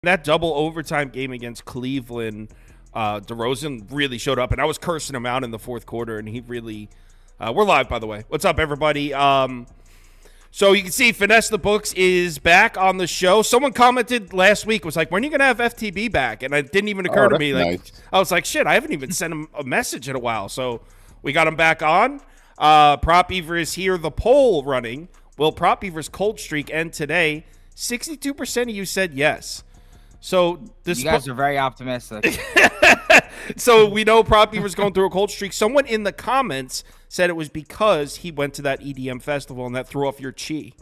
That double overtime game against Cleveland, DeRozan really showed up, and I was cursing him out in the fourth quarter, and he really. We're live, by the way. What's up, everybody? So you can see Finesse the Books is back on the show. Someone commented last week, was like, when are you going to have FTB back? And it didn't even occur to me. Like, nice. I was like, shit, I haven't even sent him a message in a while. So we got him back on. Prop Beaver is here. The poll running. Will Prop Beaver's cold streak end today? 62% of you said yes. So this you guys are very optimistic. So we know Prop Beaver's going through a cold streak. Someone in the comments said it was because he went to that EDM festival and that threw off your chi.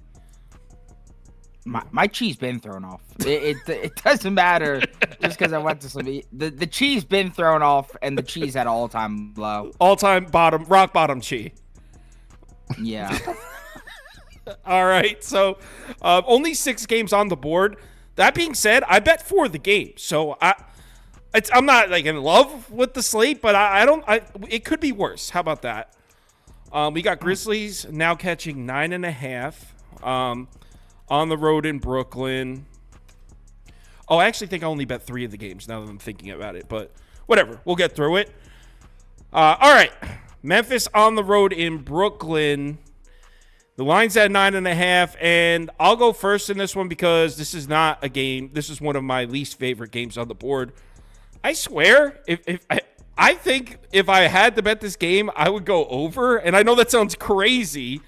My chi's been thrown off. It doesn't matter just because I went to some. The chi's been thrown off, and the chi's at all-time low. All-time bottom, rock bottom chi. Yeah. All right. So only 6 games on the board. That being said, I bet for the game. So I'm not like in love with the slate, but it could be worse. How about that? We got Grizzlies now catching 9.5 on the road in Brooklyn. Oh, I actually think I only bet 3 of the games now that I'm thinking about it, but whatever. We'll get through it. All right. Memphis on the road in Brooklyn. The line's at 9.5, and I'll go first in this one because this is not a game. This is one of my least favorite games on the board. I swear, I think if I had to bet this game, I would go over. And I know that sounds crazy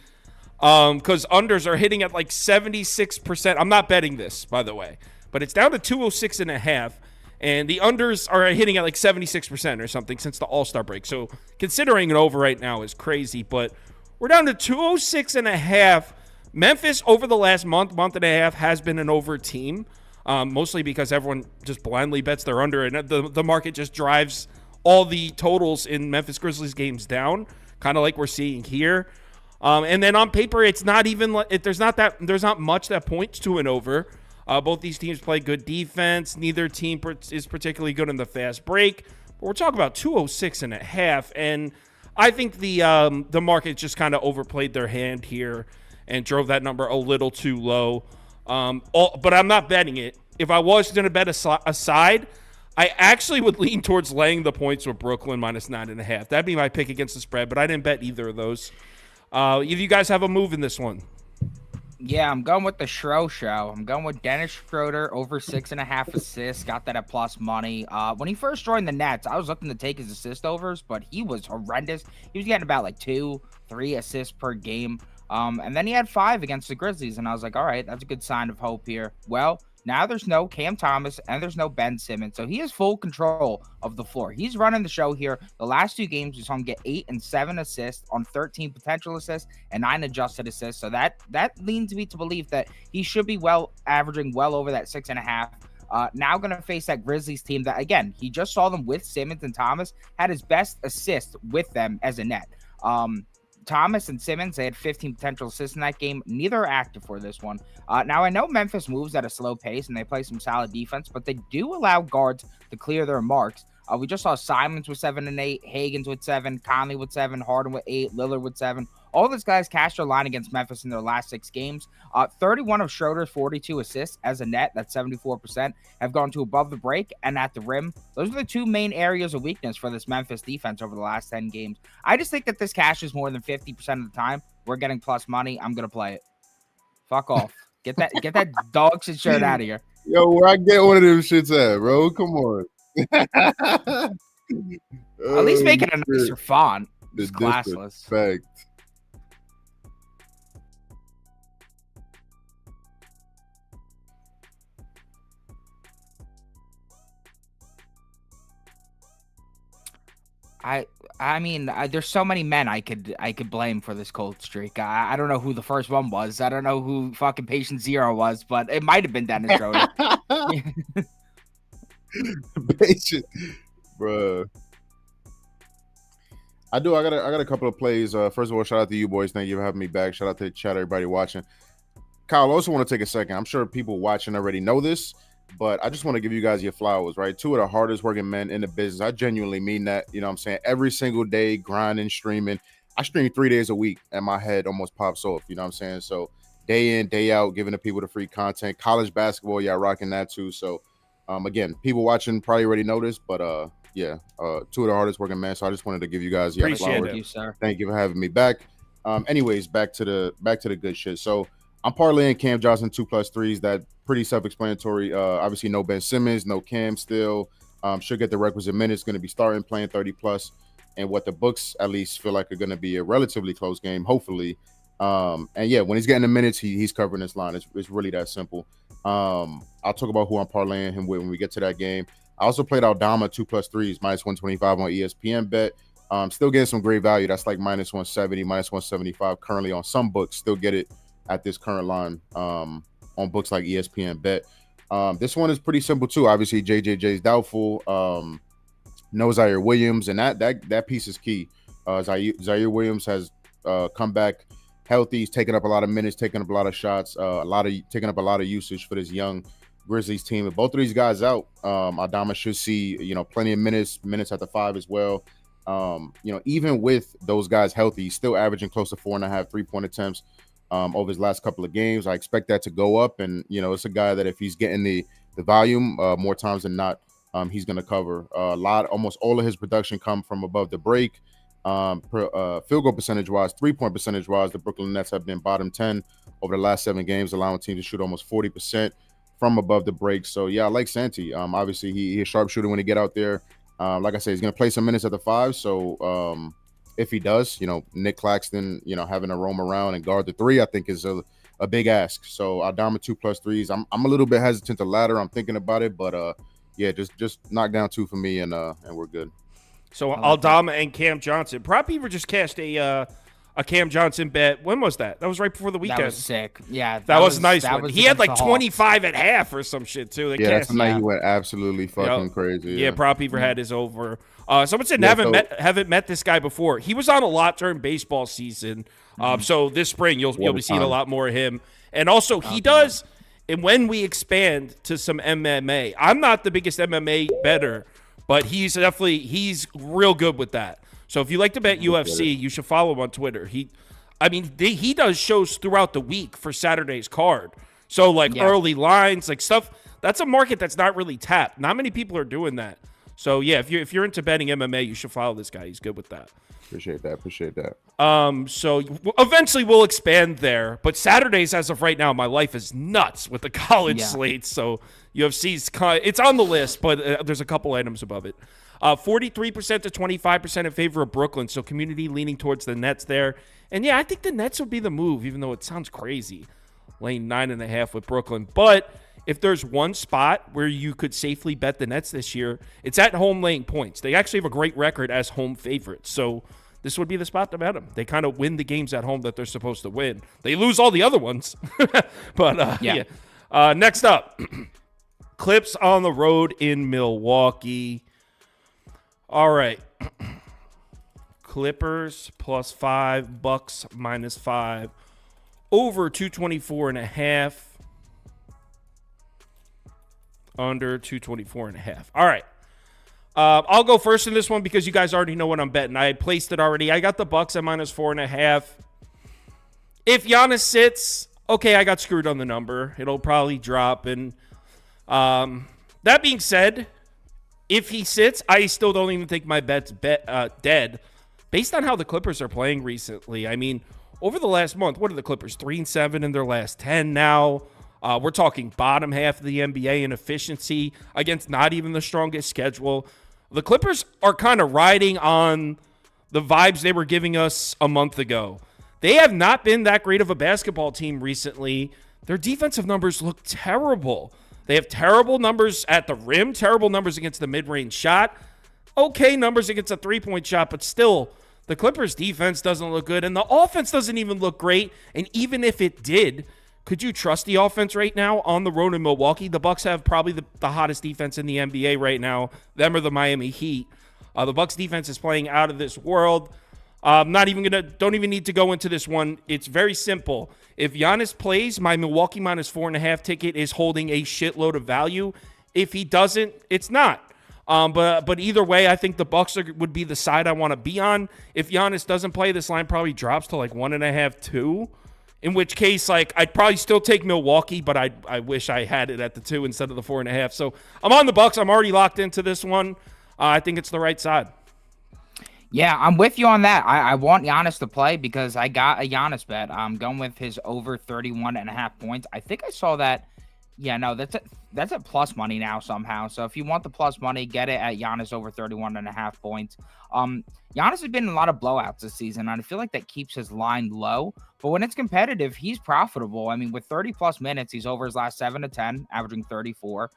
because unders are hitting at like 76%. I'm not betting this, by the way, but it's down to 206.5, and the unders are hitting at like 76% or something since the All-Star break. So considering an over right now is crazy, but we're down to 206.5. Memphis over the last month and a half has been an over team, mostly because everyone just blindly bets their under, and the market just drives all the totals in Memphis Grizzlies games down, kind of like we're seeing here. And then on paper, it's not even there's not much that points to an over. Both these teams play good defense. Neither team is particularly good in the fast break. But we're talking about 206.5, and I think the market just kind of overplayed their hand here and drove that number a little too low. But I'm not betting it. If I was going to bet a side, I actually would lean towards laying the points with Brooklyn minus 9.5. That'd be my pick against the spread, but I didn't bet either of those. If you guys have a move in this one. Yeah, I'm going with the Schro show. I'm going with Dennis Schroeder over 6.5 assists. Got that at plus money. When he first joined the Nets, I was looking to take his assist overs, but he was horrendous. He was getting about like 2-3 assists per game. And then he had 5 against the Grizzlies, and I was like, all right, that's a good sign of hope here. Well, now there's no Cam Thomas and there's no Ben Simmons, so he has full control of the floor. He's running the show here. The last 2 games, we saw him get 8 and 7 assists on 13 potential assists and 9 adjusted assists. So that leads me to believe that he should be averaging well over that 6.5. Now going to face that Grizzlies team that, again, he just saw them with Simmons and Thomas, had his best assist with them as a net. Thomas and Simmons, they had 15 potential assists in that game. Neither are active for this one. Now, I know Memphis moves at a slow pace and they play some solid defense, but they do allow guards to clear their marks. We just saw Simons with 7 and 8, Hagans with 7, Conley with 7, Harden with 8, Lillard with 7. All those guys cashed their line against Memphis in their last 6 games. 31 of Schroeder's 42 assists as a net, that's 74%, have gone to above the break and at the rim. Those are the 2 main areas of weakness for this Memphis defense over the last 10 games. I just think that this cashes more than 50% of the time. We're getting plus money. I'm going to play it. Fuck off. Get that dog shit shirt out of here. Yo, where I get one of them shits at, bro? Come on. At least make it a nicer font. It's classless. Fact. I mean, there's so many men I could blame for this cold streak. I don't know who the first one was. I don't know who fucking patient 0 was, but it might have been Dennis Schroeder. Patient, bro. I got a couple of plays. First of all, shout out to you boys. Thank you for having me back. Shout out to the chat, everybody watching. Kyle, I also want to take a second. I'm sure people watching already know this, but I just want to give you guys your flowers, right? 2 of the hardest working men in the business. I genuinely mean that. You know what I'm saying? Every single day, grinding, streaming. I stream 3 days a week and my head almost pops off. You know what I'm saying? So day in, day out, giving the people the free content. College basketball, y'all rocking that too. So Again, people watching probably already know this, but yeah, two of the hardest working men. So I just wanted to give you guys Appreciate flowers. it. Thank you, sir. Thank you for having me back. Anyways, back to the good shit. So I'm parlaying Cam Johnson 2+3s. That pretty self-explanatory. Obviously, no Ben Simmons, no Cam still. Should get the requisite minutes. Going to be starting playing 30+, and what the books at least feel like are going to be a relatively close game, hopefully. And yeah, when he's getting the minutes, he's covering this line. It's really that simple. I'll talk about who I'm parlaying him with when we get to that game. I also played Aldama 2+3s -125 on ESPN bet. Still getting some great value. That's like -170, -175 currently on some books. Still get it at this current line on books like ESPN bet. This one is pretty simple too. Obviously, JJJ's doubtful. No Zaire Williams, and that piece is key. Zaire Williams has come back healthy. He's taken up a lot of minutes, taking up a lot of shots, taking up a lot of usage for this young Grizzlies team. If both of these guys out, Adama should see plenty of minutes at the 5 as well. Even with those guys healthy, he's still averaging close to 4.5 3-point attempts over his last couple of games. I expect that to go up, and it's a guy that if he's getting the volume more times than not, he's going to cover almost all of his production come from above the break. Field goal percentage wise, 3-point percentage wise, the Brooklyn Nets have been bottom 10 over the last 7 games, allowing teams to shoot almost 40% from above the break. So yeah, I like Santi. Obviously he's a sharpshooter when he get out there. Like I said, he's going to play some minutes at the 5. So if he does, Nick Claxton, having to roam around and guard the 3, I think is a big ask. So Aldama 2+3s. I'm a little bit hesitant to ladder. I'm thinking about it, but yeah, just knock down 2 for me, and we're good. So Aldama and Cam Johnson. Prop Beaver just cashed a Cam Johnson bet. When was that? That was right before the weekend. That was sick. Yeah, that was a nice one. He had like against the 25 at half or some shit too. Yeah, that's the night he went absolutely fucking crazy. Yeah, Prop Beaver had his over. Someone said haven't met this guy before. He was on a lot during baseball season. So this spring you'll be seeing a lot more of him. And also he does. And when we expand to some MMA, I'm not the biggest MMA bettor, but he's real good with that. So if you like to bet UFC, you should follow him on Twitter. He does shows throughout the week for Saturday's card. So early lines, like stuff. That's a market that's not really tapped. Not many people are doing that. So yeah, if you're into betting MMA, you should follow this guy. He's good with that. Appreciate that. So eventually we'll expand there. But Saturdays, as of right now, my life is nuts with the college slate. So UFC's it's on the list, but there's a couple items above it. 43% to 25% in favor of Brooklyn. So community leaning towards the Nets there. And yeah, I think the Nets would be the move, even though it sounds crazy, laying 9.5 with Brooklyn. But if there's one spot where you could safely bet the Nets this year, it's at home laying points. They actually have a great record as home favorites. So this would be the spot to bet them. They kind of win the games at home that they're supposed to win. They lose all the other ones. But yeah. Next up, Clips on the road in Milwaukee. All right. Clippers +5, Bucks -5, over 224.5, under 224.5. All right. I'll go first in this one because you guys already know what I'm betting. I placed it already. I got the Bucks at -4.5. If Giannis sits, okay, I got screwed on the number. It'll probably drop. And that being said, if he sits, I still don't even think my bet's dead. Based on how the Clippers are playing recently, I mean, over the last month, what are the Clippers? 3-7 in their last 10 now. We're talking bottom half of the NBA in efficiency against not even the strongest schedule. The Clippers are kind of riding on the vibes they were giving us a month ago. They have not been that great of a basketball team recently. Their defensive numbers look terrible. They have terrible numbers at the rim, terrible numbers against the mid-range shot, okay numbers against a three-point shot, but still, the Clippers' defense doesn't look good, and the offense doesn't even look great. And even if it did, could you trust the offense right now on the road in Milwaukee? The Bucks have probably the hottest defense in the NBA right now. Them or the Miami Heat. The Bucks defense is playing out of this world. Don't even need to go into this one. It's very simple. If Giannis plays, my Milwaukee -4.5 ticket is holding a shitload of value. If he doesn't, it's not. But either way, I think the Bucks would be the side I want to be on. If Giannis doesn't play, this line probably drops to like 1.5, 2. In which case, like, I'd probably still take Milwaukee, but I wish I had it at the 2 instead of the 4.5. So I'm on the Bucks. I'm already locked into this one. I think it's the right side. Yeah, I'm with you on that. I want Giannis to play because I got a Giannis bet. I'm going with his over 31.5 points. I think I saw that. Yeah, no, that's at plus money now somehow. So if you want the plus money, get it at Giannis over 31.5 points. Giannis has been in a lot of blowouts this season, and I feel like that keeps his line low. But when it's competitive, he's profitable. I mean, with 30 plus minutes, he's over his last 7 to 10, averaging 34.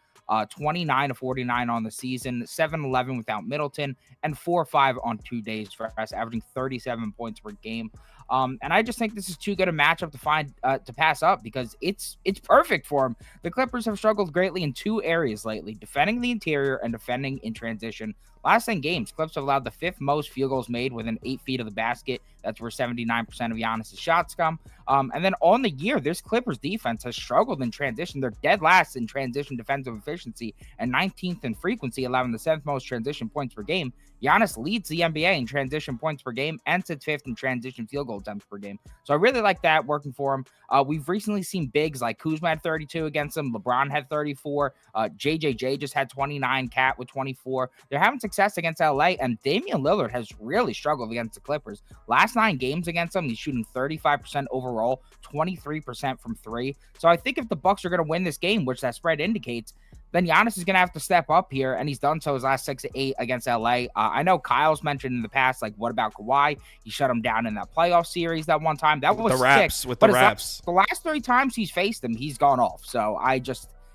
29 to 49 on the season, 7-11 without Middleton, and 4-5 on 2 days for us, averaging 37 points per game. And I just think this is too good a matchup to pass up because it's perfect for him. The Clippers have struggled greatly in 2 areas lately, defending the interior and defending in transition. Last 10 games, Clips have allowed the 5th most field goals made within 8 feet of the basket. That's where 79% of Giannis' shots come. And then on the year, this Clippers defense has struggled in transition. They're dead last in transition defensive efficiency and 19th in frequency, allowing the 7th most transition points per game. Giannis leads the NBA in transition points per game and sits 5th in transition field goal attempts per game. So I really like that working for him. We've recently seen bigs like Kuzma had 32 against him. LeBron had 34. JJJ just had 29. Cat with 24. They're having success against LA, and Damian Lillard has really struggled against the Clippers. Last 9 games against them, he's shooting 35% overall, 23% from 3. So I think if the Bucks are going to win this game, which that spread indicates, then Giannis is going to have to step up here, and he's done so his last 6 to 8 against LA. I know Kyle's mentioned in the past, like, what about Kawhi? He shut him down in that playoff series that one time. That was sick. With the Raps. The last 3 times he's faced him, he's gone off. So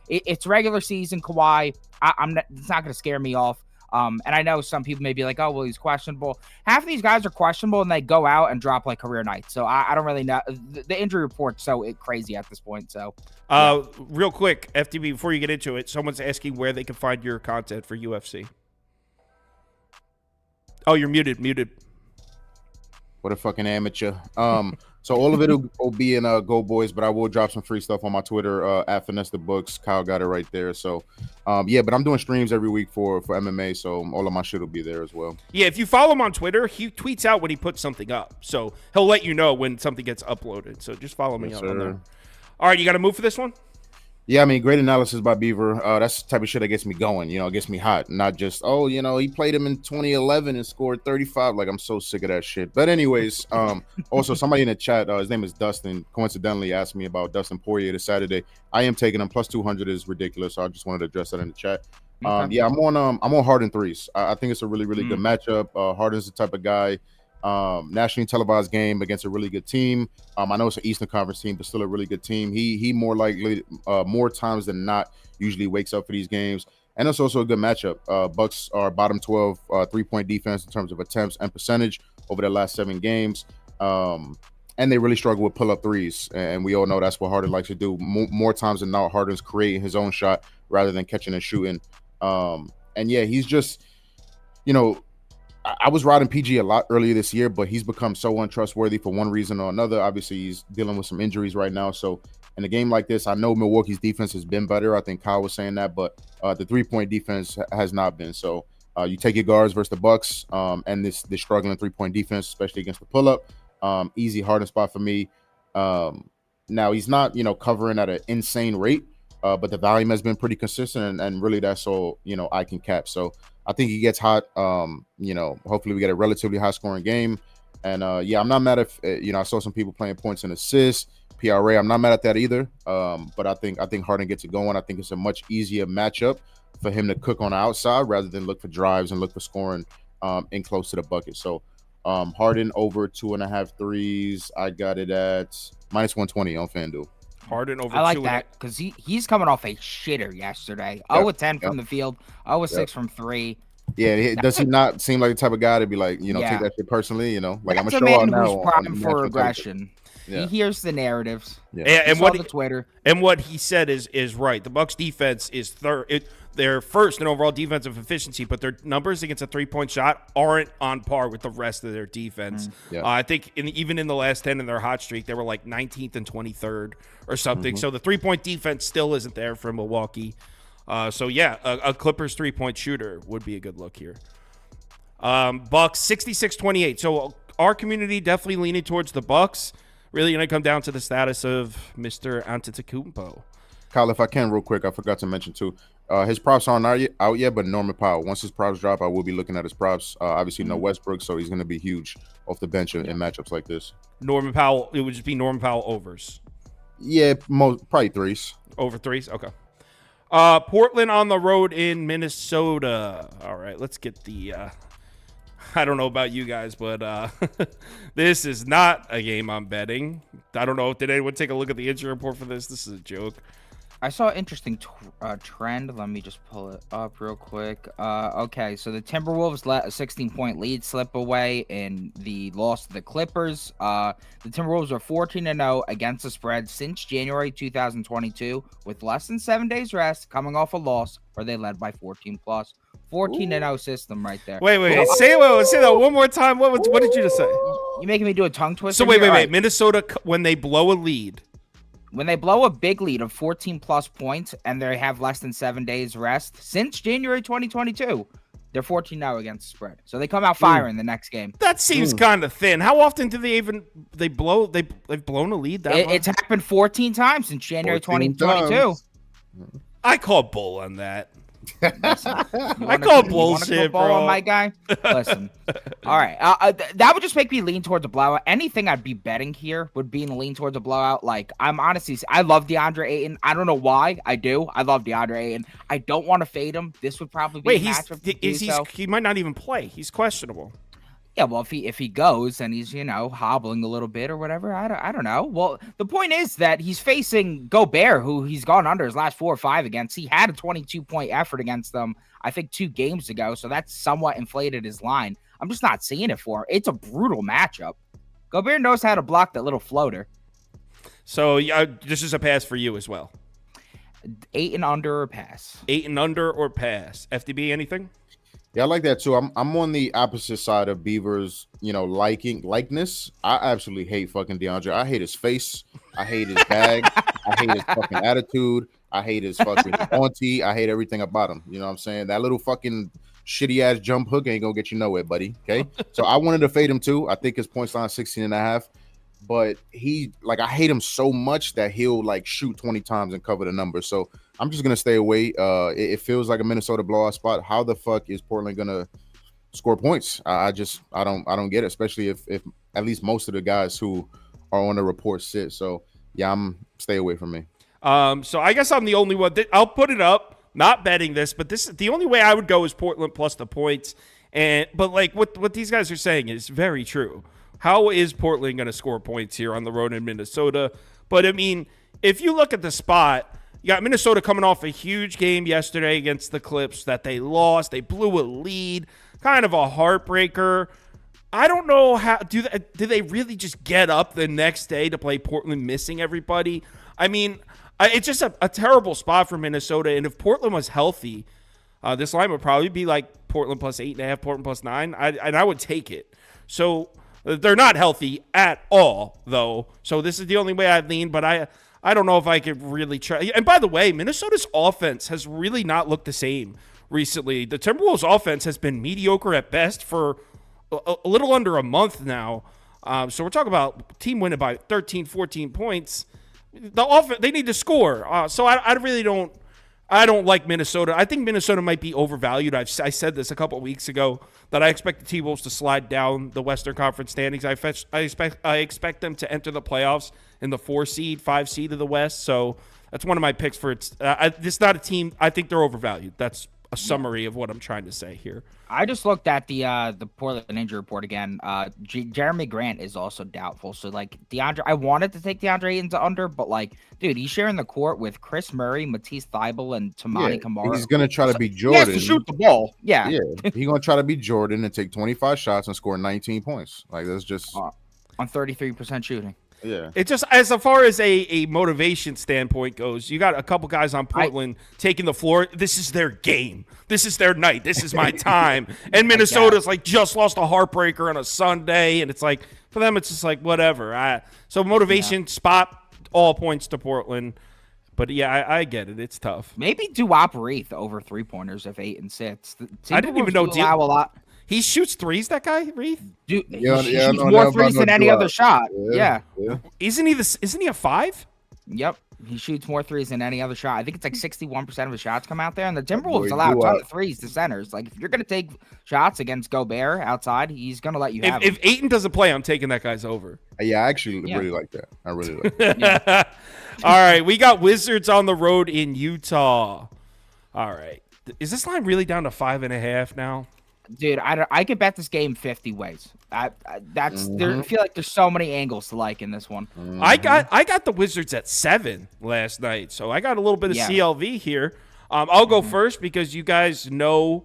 it's regular season Kawhi. It's not going to scare me off. And I know some people may be like, oh, well, he's questionable. Half of these guys are questionable and they go out and drop like career nights. So I don't really know. The injury report's so crazy at this point. So, yeah. Real quick, FTB, before you get into it, someone's asking where they can find your content for UFC. Oh, you're muted. What a fucking amateur. So all of it will be in Go Boys, but I will drop some free stuff on my Twitter at Finesse the Books. Kyle got it right there. So yeah, but I'm doing streams every week for MMA, so all of my shit will be there as well. Yeah, if you follow him on Twitter, he tweets out when he puts something up. So he'll let you know when something gets uploaded. So just follow me on there. All right, you got to move for this one? Yeah, I mean, great analysis by Beaver. That's the type of shit that gets me going, it gets me hot. Not just, he played him in 2011 and scored 35. Like, I'm so sick of that shit. But anyways, also somebody in the chat, his name is Dustin, coincidentally asked me about Dustin Poirier this Saturday. I am taking him. Plus 200 is ridiculous. So I just wanted to address that in the chat. Okay. Yeah, I'm on Harden threes. I think it's a really, really good matchup. Harden's the type of guy, nationally televised game against a really good team. I know it's an Eastern Conference team, but still a really good team. He more likely, more times than not, usually wakes up for these games. And it's also a good matchup. Bucks are bottom 12 3-point defense in terms of attempts and percentage over the last 7 games. And they really struggle with pull-up threes. And we all know that's what Harden likes to do. More times than not, Harden's creating his own shot rather than catching and shooting. And yeah, he's just, I was riding PG a lot earlier this year, but he's become so untrustworthy for one reason or another. Obviously, he's dealing with some injuries right now. So in a game like this, I know Milwaukee's defense has been better. I think Kyle was saying that, but the 3-point defense has not been. So you take your guards versus the Bucks and this struggling 3-point defense, especially against the pull-up. Easy Harden spot for me. Now, he's not, covering at an insane rate, but the volume has been pretty consistent, and really that's all, I can cap. So I think he gets hot. Hopefully we get a relatively high scoring game. And yeah, I'm not mad if I saw some people playing points and assists, PRA. I'm not mad at that either. But I think Harden gets it going. I think it's a much easier matchup for him to cook on the outside rather than look for drives and look for scoring in close to the bucket. So Harden over 2.5 threes. I got it at -120 on FanDuel. Harden over. I like that because he's coming off a shitter yesterday. 0-10 from the field, 0-6 from 3. Yeah, does he not seem like the type of guy to be like, take that shit personally? Like, that's I'm gonna show out now. Who's primed for aggression. Yeah. He hears the narratives. Yeah. And what Twitter and what he said is right. The Bucks defense is third. They're first in overall defensive efficiency, but their numbers against a 3-point shot aren't on par with the rest of their defense. Yeah. I think even in the last 10 in their hot streak, they were like 19th and 23rd or something. So the 3-point defense still isn't there for Milwaukee. So yeah, a Clippers 3-point shooter would be a good look here. Bucks 66-28. So our community definitely leaning towards the Bucks. really going to come down to the status of Mr. Antetokounmpo. Kyle, if I can, real quick, I forgot to mention too. His props aren't out yet, but Norman Powell. Once his props drop, I will be looking at his props. Obviously, no Westbrook, so he's going to be huge off the bench in matchups like this. Norman Powell, it would just be Norman Powell overs. Yeah, probably threes. Over threes? Okay. Portland on the road in Minnesota. All right, let's get the I don't know about you guys, but this is not a game I'm betting. I don't know. Did anyone take a look at the injury report for this? This is a joke. I saw an interesting trend. Let me just pull it up real quick. Okay, so the Timberwolves let a 16-point lead slip away in the loss to the Clippers. The Timberwolves are 14-0 against the spread since January 2022, with less than 7 days rest, coming off a loss where they led by 14+. 14-0 system right there. Wait. Say that one more time. What did you just say? You making me do a tongue twister? So wait. Right. Minnesota, when they blow a lead. When they blow a big lead of 14+ points and they have less than 7 days rest since January 2022, they're 14-0 against the spread. So they come out firing the next game. That seems kind of thin. How often do they've blown a lead that much? It's happened 14 times since January 2022. I call bull on that. I call bullshit, bro. My guy. Listen, all right. That would just make me lean towards a blowout. Anything I'd be betting here would be in lean towards a blowout. Like I love DeAndre Ayton. I don't know why. I do. I love DeAndre Ayton. I don't want to fade him. This would probably be a matchup. He might not even play. He's questionable. Yeah, well, if he goes and he's, hobbling a little bit or whatever, I don't know. Well, the point is that he's facing Gobert, who he's gone under his last 4 or 5 against. He had a 22-point effort against them, I think, 2 games ago, so that's somewhat inflated his line. I'm just not seeing it for him. It's a brutal matchup. Gobert knows how to block that little floater. So this is a pass for you as well. 8 and under or pass. 8 and under or pass. FDB, anything? Yeah, I like that too. I'm on the opposite side of Beaver's, likeness. I absolutely hate fucking DeAndre. I hate his face. I hate his bag. I hate his fucking attitude. I hate his fucking auntie. I hate everything about him. You know what I'm saying? That little fucking shitty ass jump hook ain't gonna get you nowhere, buddy. Okay. So I wanted to fade him too. I think his points line 16.5. But I hate him so much that he'll shoot 20 times and cover the number. So I'm just gonna stay away. It feels like a Minnesota blowout spot. How the fuck is Portland gonna score points? I don't get it, especially if at least most of the guys who are on the report sit. So yeah, stay away from me. So I guess I'm the only one I'll put it up. Not betting this, but this is the only way I would go is Portland plus the points. But what these guys are saying is very true. How is Portland going to score points here on the road in Minnesota? But, I mean, if you look at the spot, you got Minnesota coming off a huge game yesterday against the Clips that they lost. They blew a lead, kind of a heartbreaker. I don't know how do they really just get up the next day to play Portland missing everybody? I mean, it's just a terrible spot for Minnesota. And if Portland was healthy, this line would probably be like Portland plus 8.5, Portland plus 9. And I would take it. So they're not healthy at all, though. So this is the only way I'd lean, but I don't know if I could really try. And by the way, Minnesota's offense has really not looked the same recently. The Timberwolves' offense has been mediocre at best for a little under a month now. So we're talking about team winning by 13, 14 points. The offense, they need to score. So I really don't. I don't like Minnesota. I think Minnesota might be overvalued. I said this a couple of weeks ago that I expect the T-Wolves to slide down the Western Conference standings. I expect them to enter the playoffs in the 4 seed, 5 seed of the West. So that's one of my picks for it. This is not a team. I think they're overvalued. That's a summary of what I'm trying to say here. I just looked at the Portland injury report again. Jeremy Grant is also doubtful. So DeAndre, I wanted to take DeAndre into under, but dude, he's sharing the court with Chris Murray, Matisse Thybulle, and Tamani Kamara. He's gonna try to be Jordan. He has to shoot the ball. Yeah. He's gonna try to be Jordan and take 25 shots and score 19 points. That's just on 33% shooting. Yeah. It just, as far as a motivation standpoint goes, you got a couple guys on Portland taking the floor. This is their game. This is their night. This is my time. And Minnesota's just lost a heartbreaker on a Sunday, and it's for them, it's just whatever. So motivation spot, all points to Portland. But yeah, I get it. It's tough. Maybe Duop Reith over 3-pointers if 8 and 6. I didn't even know allow a lot. He shoots threes, that guy, Reith? Dude, Yeah, he yeah, shoots no, more no, threes no, than any do other I. shot. Yeah. Isn't he a 5? Yep. He shoots more threes than any other shot. I think it's like 61% of his shots come out there, and the boy, Timberwolves allow a do ton I. of threes to centers. Like, if you're going to take shots against Gobert outside, he's going to let you have If them. Ayton doesn't play, I'm taking that guy's over. Yeah, I actually Yeah. really like that. I really like that. All right, we got Wizards on the road in Utah. All right. Is this line really down to 5.5 now? Dude, I could bet this game 50 ways. I feel like there's so many angles to like in this one. I got the Wizards at 7 last night, so I got a little bit of CLV here. I'll go first because you guys know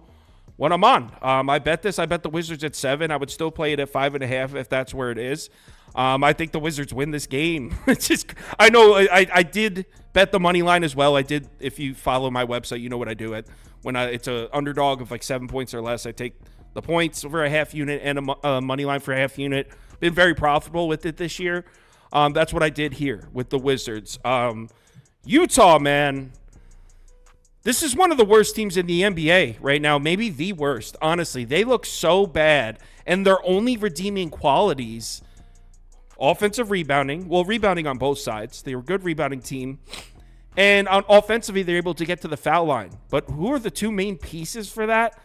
what I'm on. I bet the Wizards at 7. I would still play it at 5.5 if that's where it is. I think the Wizards win this game. It's just, I know I did bet the money line as well. I did. If you follow my website, you know what I do. It's a underdog of like 7 points or less, I take the points over a half unit and a money line for a half unit. Been very profitable with it this year. That's what I did here with the Wizards. Utah, man. This is one of the worst teams in the NBA right now. Maybe the worst. Honestly, they look so bad, and their only redeeming qualities: offensive rebounding. Well, rebounding on both sides. They were a good rebounding team. And on offensively, they're able to get to the foul line. But who are the two main pieces for that?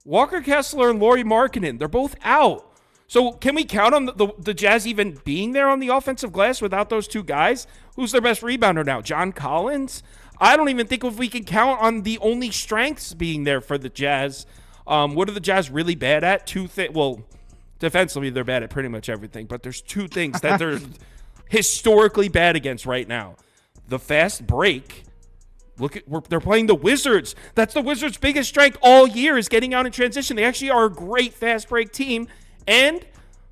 Walker Kessler and Lauri Markkanen. They're both out. So can we count on the Jazz even being there on the offensive glass without those two guys? Who's their best rebounder now? John Collins? I don't even think if we can count on the only strengths being there for the Jazz. What are the Jazz really bad at? Well, defensively, they're bad at pretty much everything. But there's two things that they're historically bad against right now. The fast break. They're playing the Wizards. That's the Wizards' biggest strength all year is getting out in transition. They actually are a great fast break team. And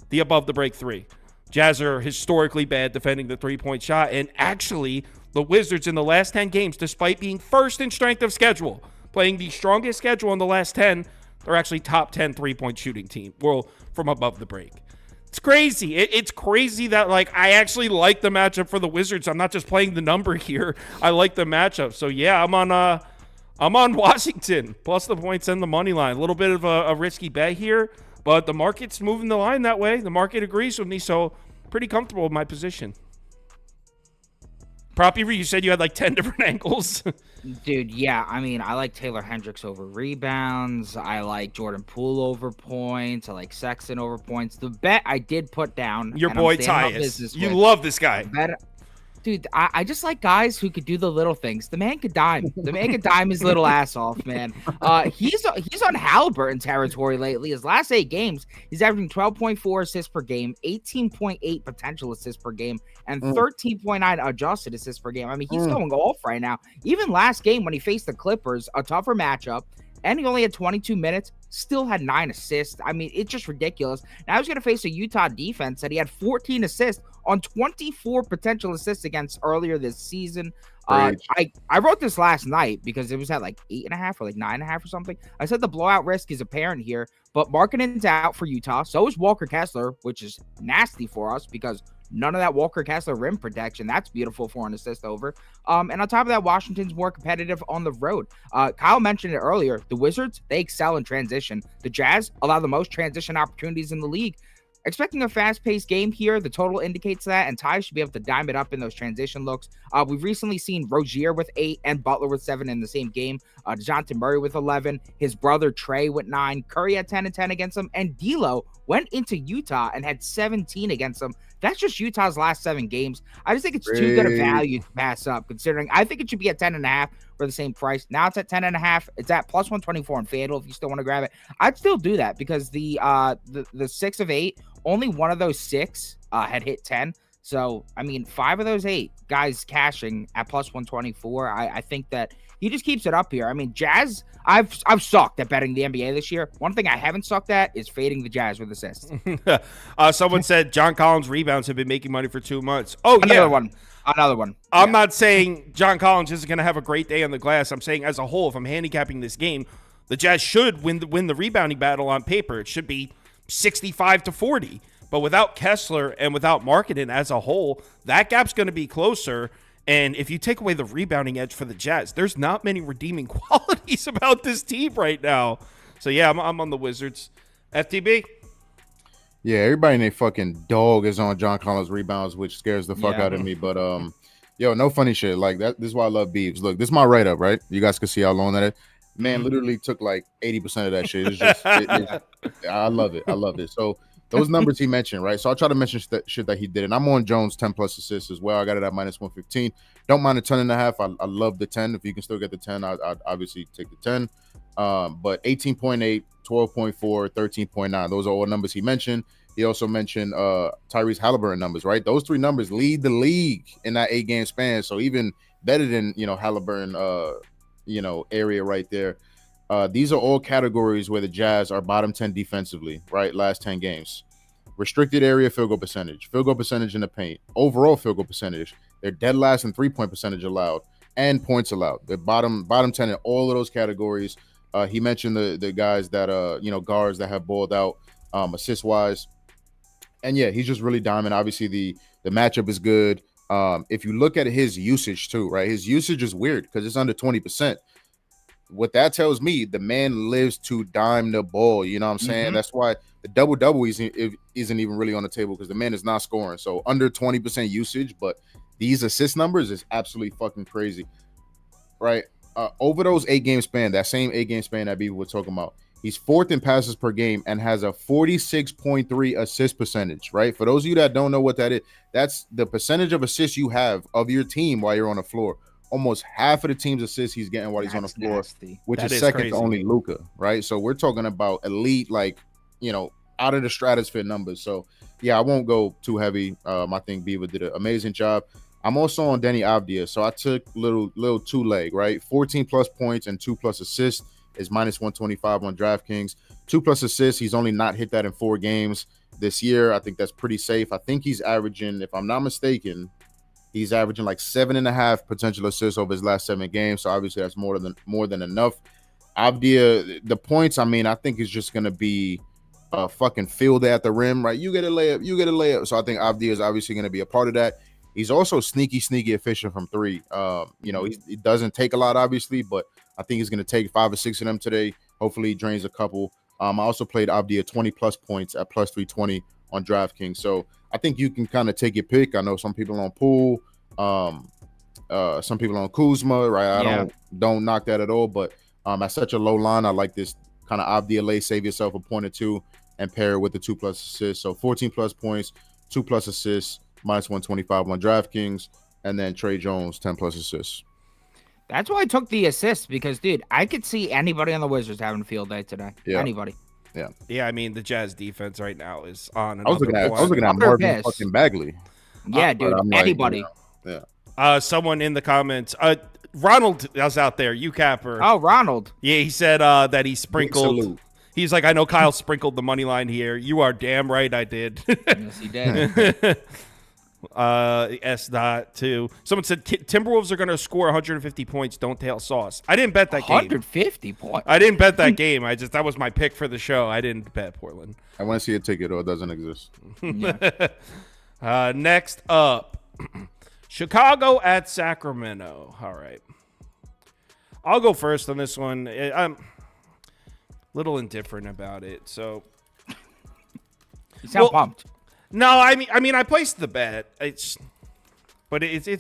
the above the break 3. Jazz are historically bad defending the 3-point shot. And actually, the Wizards in the last 10 games, despite being first in strength of schedule, playing the strongest schedule in the last 10, they're actually top 10 3-point shooting team. Well, from above the break. It's crazy. It's crazy that, like, I actually like the matchup for the Wizards. I'm not just playing the number here. I like the matchup. So, yeah, I'm on Washington, plus the points and the money line. A little bit of a risky bet here, but the market's moving the line that way. The market agrees with me, so pretty comfortable with my position. Proppy, you said you had like 10 different angles. Dude, yeah. I mean, I like Taylor Hendricks over rebounds. I like Jordan Poole over points. I like Sexton over points. The bet I did put down. Your boy Tyus. You love this guy. Dude, I just like guys who could do the little things. The man could dime. The man could dime his little ass off, man. He's on Halliburton territory lately. His last 8 games, he's averaging 12.4 assists per game, 18.8 potential assists per game, and 13.9 adjusted assists per game. I mean, he's going off right now. Even last game when he faced the Clippers, a tougher matchup, and he only had 22 minutes, still had 9 assists. I mean, it's just ridiculous. Now he's going to face a Utah defense that he had 14 assists on 24 potential assists against earlier this season. I wrote this last night because it was at like 8.5 or like 9.5 or something. I said the blowout risk is apparent here, but Markkanen's out for Utah. So is Walker Kessler, which is nasty for us because none of that Walker Kessler rim protection. That's beautiful for an assist over. And on top of that, Washington's more competitive on the road. Kyle mentioned it earlier. The Wizards, they excel in transition. The Jazz allow the most transition opportunities in the league. Expecting a fast-paced game here. The total indicates that, and Ty should be able to dime it up in those transition looks. We've recently seen Rozier with 8 and Butler with 7 in the same game. DeJounte Murray with 11. His brother Trey with 9. Curry had 10 and 10 against him. And D'Lo went into Utah and had 17 against him. That's just Utah's last 7 games. I just think it's too good a value to pass up, considering I think it should be at 10.5 for the same price. Now it's at 10.5. It's at plus 124 on FanDuel if you still want to grab it. I'd still do that because the 6 of 8, only one of those 6 had hit 10. So, I mean, 5 of those 8 guys cashing at plus 124. I think that he just keeps it up here. I mean, Jazz, I've sucked at betting the NBA this year. One thing I haven't sucked at is fading the Jazz with assists. Someone said John Collins' rebounds have been making money for 2 months. Oh, Another one. I'm not saying John Collins isn't going to have a great day on the glass. I'm saying as a whole, if I'm handicapping this game, the Jazz should win the rebounding battle on paper. It should be 65-40. But without Kessler and without Markkanen as a whole, that gap's going to be closer. And if you take away the rebounding edge for the Jazz, there's not many redeeming qualities about this team right now. So, yeah, I'm on the Wizards FTB. Yeah, everybody in their fucking dog is on John Collins rebounds, which scares the fuck out of me. But yo, no funny shit like that. This is why I love Beeves. Look, this is my write up, right? You guys can see how long that is. Man, literally took like 80% of that shit. It's just, I love it. I love it. So those numbers he mentioned, right? So I'll try to mention shit that he did, and I'm on Jones 10 plus assists as well. I got it at -115. Don't mind the 10.5. I love the 10. If you can still get the 10, I'd obviously take the 10. But 18.8, 12.4, 13.9. Those are all numbers he mentioned. He also mentioned Tyrese Halliburton numbers, right? Those three numbers lead the league in that 8-game span. So even better than, Halliburton, area right there. These are all categories where the Jazz are bottom 10 defensively, right? Last 10 games. Restricted area field goal percentage in the paint, overall field goal percentage. They're dead last in 3-point percentage allowed and points allowed. They're bottom 10 in all of those categories. He mentioned the guys that guards that have balled out assist wise. And yeah, he's just really diamond. Obviously, the matchup is good. If you look at his usage too, right? His usage is weird because it's under 20%. What that tells me, the man lives to dime the ball. You know what I'm saying? That's why the double-double isn't even really on the table because the man is not scoring. So under 20% usage, but these assist numbers is absolutely fucking crazy, right? Over those 8-game span, that same 8-game span that people were talking about, he's 4th in passes per game and has a 46.3 assist percentage, right? For those of you that don't know what that is, that's the percentage of assists you have of your team while you're on the floor. Almost half of the team's assists he's getting while he's on the floor, which is second to only Luka, right? So we're talking about elite, out of the stratosphere numbers. So yeah, I won't go too heavy. I think Beaver did an amazing job. I'm also on Denny Avdia, so I took little 2-leg, right? 14 plus points and 2 plus assists is -125 on DraftKings. 2 plus assists, he's only not hit that in 4 games this year. I think that's pretty safe. I think he's averaging, if I'm not mistaken, he's averaging like 7.5 potential assists over his last 7 games. So obviously that's more than enough. Avdia, the points, I think is just gonna be a fucking field at the rim, right? You get a layup. So I think Avdia is obviously gonna be a part of that. He's also sneaky efficient from 3. He doesn't take a lot, obviously, but I think he's gonna take 5 or 6 of them today. Hopefully he drains a couple. I also played Avdia 20 plus points at +320 on DraftKings. So I think you can kind of take your pick. I know some people on Poole, some people on Kuzma, right? I don't knock that at all, but at such a low line, I like this kind of Avdia lay, save yourself a point or 2 and pair it with the 2 plus assists. So 14 plus points, 2 plus assists, -125 on DraftKings, and then Trey Jones 10 plus assists. That's why I took the assist because, dude, I could see anybody on the Wizards having a field day today. Yeah. Anybody. Yeah. The Jazz defense right now is on. I was looking at Marvin fucking Bagley. Yeah, dude. Anybody. Someone in the comments, Ronald was out there. UCapper. Oh, Ronald. Yeah, he said that he sprinkled. He's like, I know Kyle sprinkled the money line here. You are damn right, I did. Yes, he did. S. too. Someone said Timberwolves are going to score 150 points. Don't tail sauce. I didn't bet that 150 game. 150 points. I didn't bet that game. That was my pick for the show. I didn't bet Portland. I want to see a ticket, or it doesn't exist. Next up, Chicago at Sacramento. All right, I'll go first on this one. I'm a little indifferent about it. So you sound pumped. No, I mean, I placed the bet. It's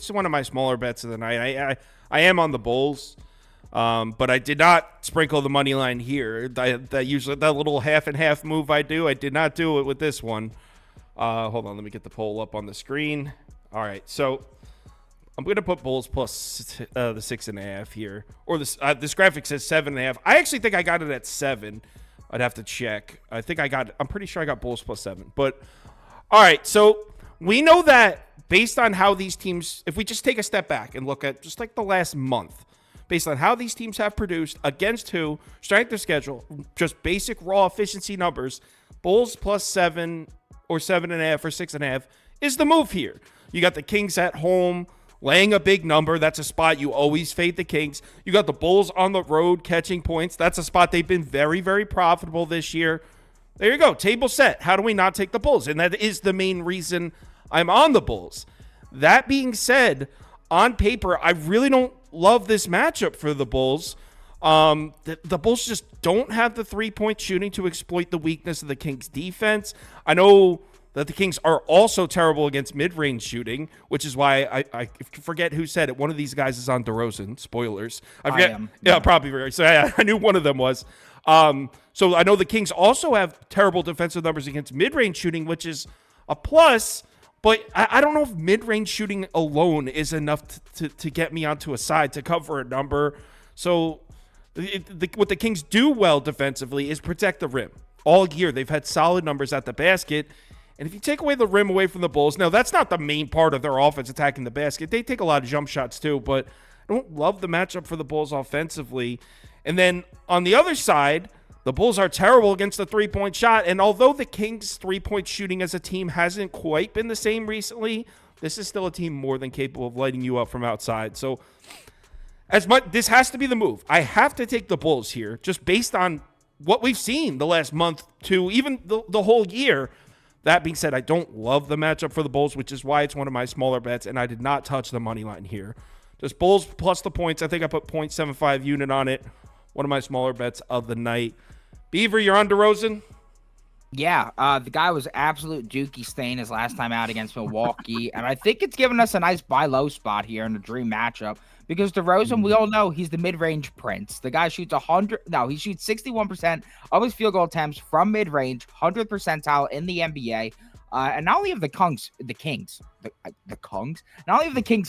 one of my smaller bets of the night. I am on the Bulls, but I did not sprinkle the money line here. That usually that little half and half move I do. I did not do it with this one. Hold on, let me get the poll up on the screen. All right, so I'm gonna put Bulls plus the 6.5 here, or this graphic says 7.5. I actually think I got it at 7. I'd have to check. I'm pretty sure I got Bulls plus 7, but. All right, so we know that based on how these teams, if we just take a step back and look at just like the last month, based on how these teams have produced against who, strength of schedule, just basic raw efficiency numbers, Bulls plus 7 or 7.5 or 6.5 is the move here. You got the Kings at home laying a big number. That's a spot you always fade the Kings. You got the Bulls on the road catching points. That's a spot they've been very, very profitable this year. There you go. Table set. How do we not take the Bulls? And that is the main reason I'm on the Bulls. That being said, on paper, I really don't love this matchup for the Bulls. The Bulls just don't have the 3-point shooting to exploit the weakness of the Kings defense. I know that the Kings are also terrible against mid-range shooting, which is why I forget who said it. One of these guys is on DeRozan. Spoilers. I forget. I am. Yeah, probably right. So I knew one of them was. So I know the Kings also have terrible defensive numbers against mid-range shooting, which is a plus. But I don't know if mid-range shooting alone is enough to get me onto a side to cover a number. So what the Kings do well defensively is protect the rim. All year, they've had solid numbers at the basket. And if you take away the rim away from the Bulls, now that's not the main part of their offense, attacking the basket. They take a lot of jump shots too, but I don't love the matchup for the Bulls offensively. And then on the other side, the Bulls are terrible against the three-point shot. And although the Kings' three-point shooting as a team hasn't quite been the same recently, this is still a team more than capable of lighting you up from outside. So this has to be the move. I have to take the Bulls here, just based on what we've seen the last month to even the whole year. That being said, I don't love the matchup for the Bulls, which is why it's one of my smaller bets, and I did not touch the money line here. Just Bulls plus the points. I think I put 0.75 unit on it. One of my smaller bets of the night. Beaver, you're on DeRozan? Yeah, the guy was absolute dookie stain his last time out against Milwaukee, and I think it's given us a nice buy low spot here in the dream matchup because DeRozan, we all know he's the mid-range prince. The guy shoots he shoots 61% of his field goal attempts from mid-range, 100th percentile in the NBA. And not only have the Kings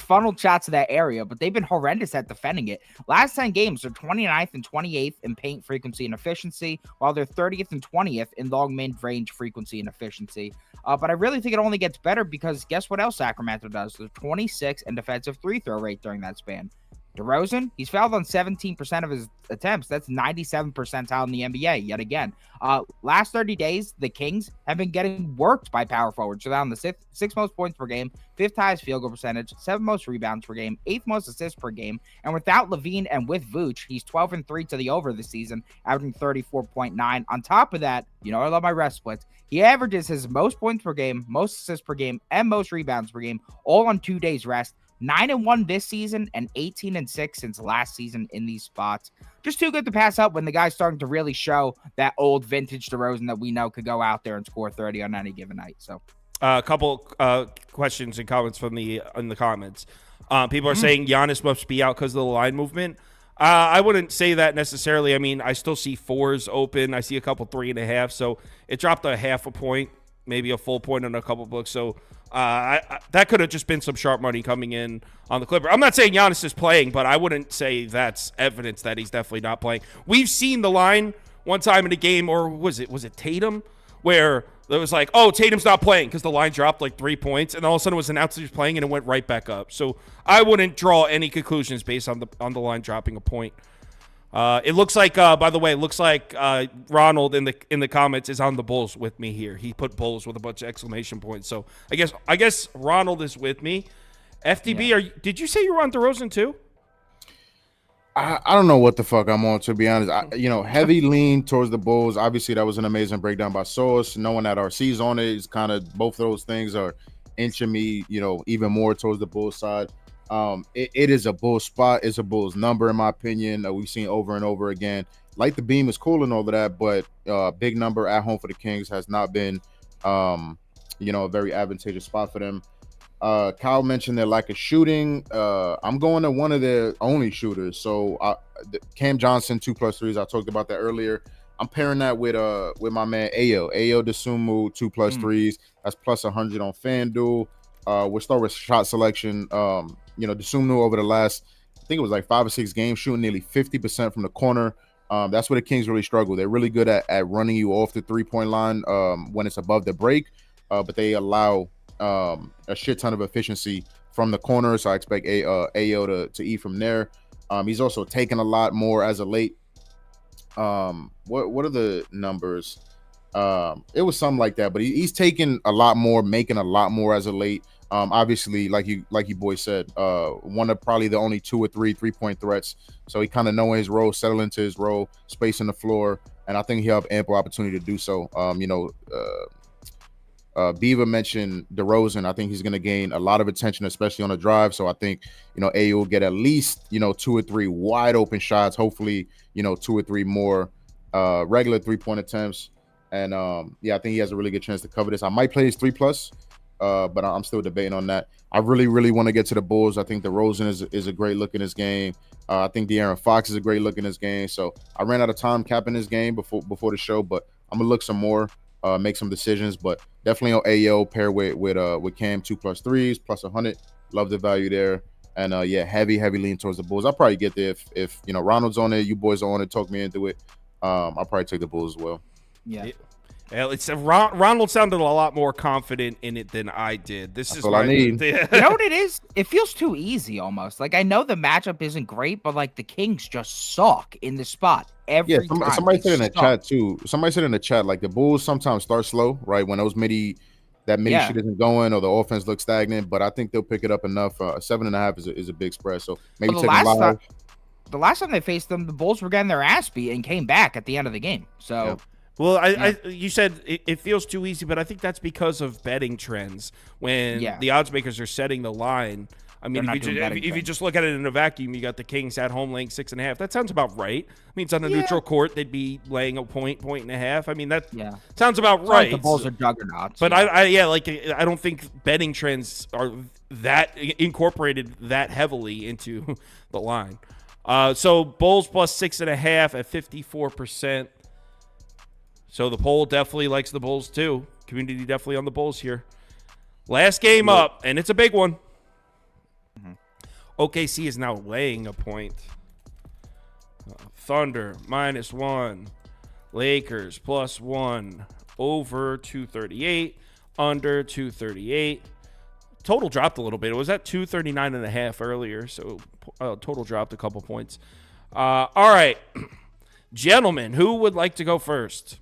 funneled shots to that area, but they've been horrendous at defending it. Last 10 games, they're 29th and 28th in paint frequency and efficiency, while they're 30th and 20th in long mid-range frequency and efficiency. But I really think it only gets better because guess what else Sacramento does? They're 26th in defensive free throw rate during that span. DeRozan, he's fouled on 17% of his attempts. That's 97th percentile in the NBA yet again. Last 30 days, the Kings have been getting worked by power forwards. So they're on the sixth most points per game, 5th highest field goal percentage, 7th most rebounds per game, 8th most assists per game. And without Levine and with Vooch, he's 12-3 to the over this season, averaging 34.9. On top of that, I love my rest splits. He averages his most points per game, most assists per game, and most rebounds per game, all on 2 days rest. 9-1 this season and 18-6 since last season in these spots. Just too good to pass up when the guy's starting to really show that old vintage DeRozan that we know could go out there and score 30 on any given night. So, a couple questions and comments in the comments. People are saying Giannis must be out because of the line movement. I wouldn't say that necessarily. I mean, I still see 4s open. I see a couple 3.5. So it dropped a half a point, maybe a full point on a couple books. So that could have just been some sharp money coming in on the Clipper. I'm not saying Giannis is playing, but I wouldn't say that's evidence that he's definitely not playing. We've seen the line one time in a game, or was it Tatum, where it was like, oh, Tatum's not playing because the line dropped like 3 points, and all of a sudden it was announced he was playing, and it went right back up. So I wouldn't draw any conclusions based on the line dropping a point. It looks like, by the way, Ronald in the comments is on the Bulls with me here. He put Bulls with a bunch of exclamation points. So I guess Ronald is with me. FDB, Yeah. Did you say you were on DeRozan too? I don't know what the fuck I'm on, to be honest. Heavy lean towards the Bulls. Obviously, that was an amazing breakdown by Source. Knowing that RC's on it is kind of both of those things are inching me, even more towards the Bulls side. It is a Bulls spot. It's a Bulls number, in my opinion. We've seen over and over again. Like the beam is cool and all of that, but big number at home for the Kings has not been, a very advantageous spot for them. Kyle mentioned their lack of shooting. I'm going to one of their only shooters. So Cam Johnson, 2+3s. I talked about that earlier. I'm pairing that with my man Ayo Dosunmu, 2+3s. That's plus 100 on FanDuel. We'll start with shot selection. Dosunmu over the last, I think it was like 5 or 6 games, shooting nearly 50% from the corner. That's where the Kings really struggle. They're really good at running you off the 3-point line when it's above the break, but they allow a shit ton of efficiency from the corner. So I expect Ayo to eat from there. He's also taken a lot more as of late. What are the numbers? It was something like that, but he's taken a lot more, making a lot more as of late. Obviously, like you boys said, one of probably the only 2 or 3 3-point threats. So he kind of knowing his role, settle into his role, spacing the floor, and I think he'll have ample opportunity to do so. Beaver mentioned DeRozan. I think he's going to gain a lot of attention, especially on the drive. So I think, AU will get at least, 2 or 3 wide open shots. Hopefully, 2 or 3 more regular 3-point attempts. And I think he has a really good chance to cover this. I might play his 3+, but I'm still debating on that. I really, really want to get to the Bulls. I think DeRozan is a great look in this game. I think De'Aaron Fox is a great look in this game. So I ran out of time capping this game before the show, but I'm gonna look some more, make some decisions. But definitely on AO pair with Cam 2+ threes plus 100. Love the value there. And heavy lean towards the Bulls. I'll probably get there if Ronald's on it, you boys are on it, talk me into it. I'll probably take the Bulls as well. Yeah. It's Ronald sounded a lot more confident in it than I did. That's all I need. You know what it is? It feels too easy almost. Like, I know the matchup isn't great, but like the Kings just suck in the spot every time. Somebody said in the chat too. Somebody said in the chat, like, the Bulls sometimes start slow, right? When those midi shit isn't going or the offense looks stagnant, but I think they'll pick it up enough. 7.5 is a big spread, so maybe take them live. The last time they faced them, the Bulls were getting their ass beat and came back at the end of the game. So. Yeah. Well, you said it feels too easy, but I think that's because of betting trends. When the odds makers are setting the line, I mean, if you just look at it in a vacuum, you got the Kings at home laying 6.5. That sounds about right. I mean, it's on a neutral court; they'd be laying a point and a half. I mean, that sounds about right. Like the Bulls are juggernauts. But I don't think betting trends are that incorporated that heavily into the line. So Bulls plus 6.5 at 54%. So the poll definitely likes the Bulls too. Community definitely on the Bulls here. Last game up, and it's a big one. OKC is now laying a point. Thunder -1. Lakers +1. Over 238. Under 238. Total dropped a little bit. It was at 239.5 earlier, so total dropped a couple points. All right. Gentlemen, who would like to go first?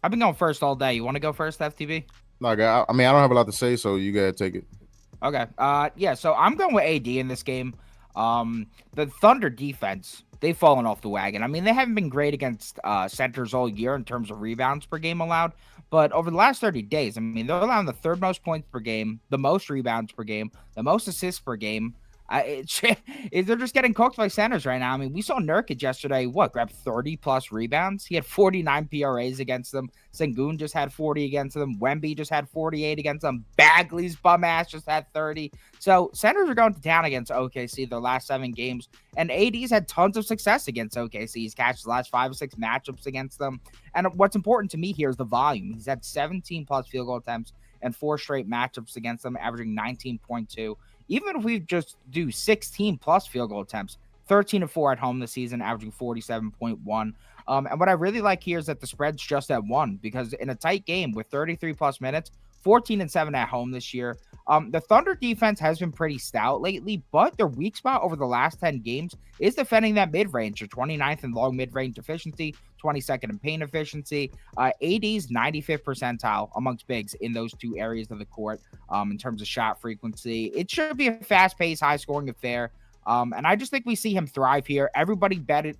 I've been going first all day. You want to go first, FTB? No, I don't have a lot to say, so you gotta take it. Okay. So I'm going with AD in this game. The Thunder defense, they've fallen off the wagon. I mean, they haven't been great against centers all year in terms of rebounds per game allowed. But over the last 30 days, I mean, they're allowing the 3rd most points per game, the most rebounds per game, the most assists per game. They're just getting cooked by centers right now. I mean, we saw Nurkic yesterday, grab 30+ rebounds. He had 49 PRAs against them. Sengun just had 40 against them. Wemby just had 48 against them. Bagley's bum ass just had 30. So centers are going to town against OKC their last 7 games. And AD's had tons of success against OKC. He's catched the last 5 or 6 matchups against them. And what's important to me here is the volume. He's had 17+ field goal attempts and 4 straight matchups against them, averaging 19.2. Even if we just do 16+ field goal attempts, 13-4 at home this season, averaging 47.1. And what I really like here is that the spread's just at 1, because in a tight game with 33+ minutes, 14-7 at home this year. The Thunder defense has been pretty stout lately, but their weak spot over the last 10 games is defending that mid-range. They're 29th in long mid-range efficiency, 22nd in paint efficiency. AD's 95th percentile amongst bigs in those 2 areas of the court in terms of shot frequency. It should be a fast-paced, high-scoring affair. And I just think we see him thrive here. Everybody betted,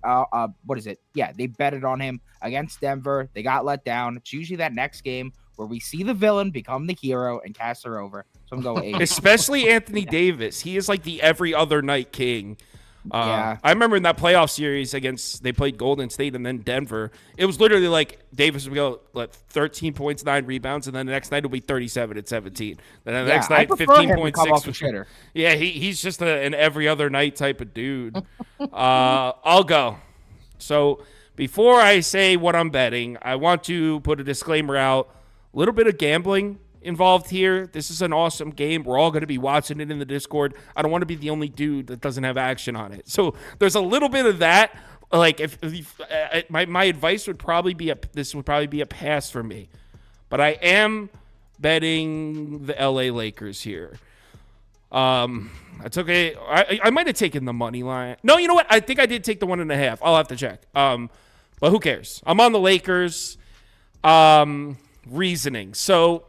they betted on him against Denver. They got let down. It's usually that next game where we see the villain become the hero and cast her over. So I'm going 8. Especially Anthony Davis. He is like the every other night king. I remember in that playoff series they played Golden State and then Denver. It was literally like Davis would go 13 points, 9 rebounds, and then the next night it'll be 37 at 17. Then the next night 15.6. Yeah, he's just an every other night type of dude. I'll go. So before I say what I'm betting, I want to put a disclaimer out. A little bit of gambling involved here. This is an awesome game. We're all going to be watching it in the Discord. I don't want to be the only dude that doesn't have action on it. So there's a little bit of that. Like if my advice would probably be this would probably be a pass for me, but I am betting the LA Lakers here. I might have taken the money line. No, you know what? I think I did take the 1.5. I'll have to check. But who cares? I'm on the Lakers. Reasoning. So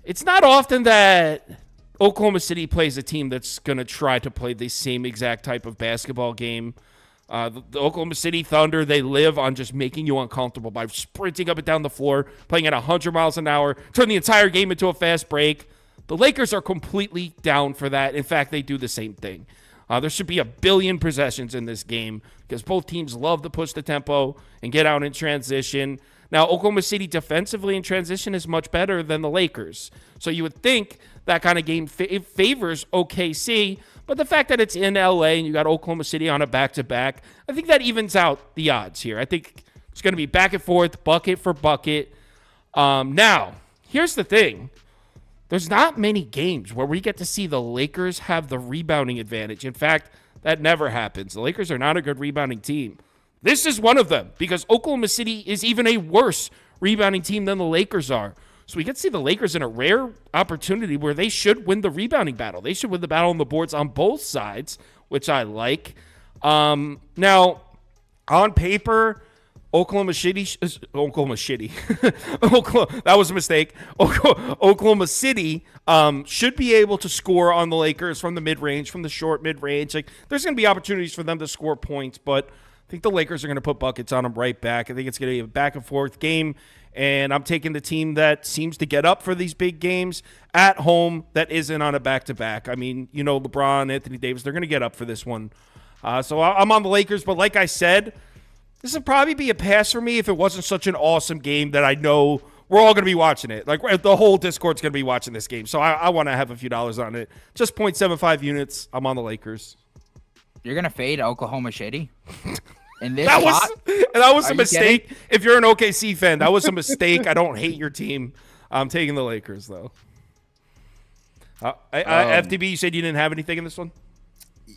it's not often that Oklahoma City plays a team that's going to try to play the same exact type of basketball game The Oklahoma City Thunder, they live on just making you uncomfortable by sprinting up and down the floor, playing at 100 miles an hour, turn the entire game into a fast break. The Lakers are completely down for that. In fact, they do the same thing. There should be 1 billion possessions in this game because both teams love to push the tempo and get out in transition. Now, Oklahoma City defensively in transition is much better than the Lakers. So you would think that kind of game favors OKC, but the fact that it's in LA and you got Oklahoma City on a back-to-back, I think that evens out the odds here. I think it's going to be back and forth, bucket for bucket. Now, here's the thing. There's not many games where we get to see the Lakers have the rebounding advantage. In fact, that never happens. The Lakers are not a good rebounding team. This is one of them because Oklahoma City is even a worse rebounding team than the Lakers are. So we get to see the Lakers in a rare opportunity where they should win the rebounding battle. They should win the battle on the boards on both sides, which I like. Now, on paper, Oklahoma City, that was a mistake. Oklahoma City should be able to score on the Lakers from the mid-range, from the short mid-range. Like, there's going to be opportunities for them to score points, but I think the Lakers are going to put buckets on them right back. I think it's going to be a back-and-forth game, and I'm taking the team that seems to get up for these big games at home that isn't on a back-to-back. I mean, you know, LeBron, Anthony Davis, they're going to get up for this one. So I'm on the Lakers, but like I said, this would probably be a pass for me if it wasn't such an awesome game that I know we're all going to be watching it. Like, the whole Discord's going to be watching this game. So I want to have a few dollars on it. Just 0.75 units. I'm on the Lakers. You're going to fade Oklahoma City? In this that was a you mistake. kidding? If you're an OKC fan, that was a mistake. I don't hate your team. I'm taking the Lakers, though. FTB, you said you didn't have anything in this one?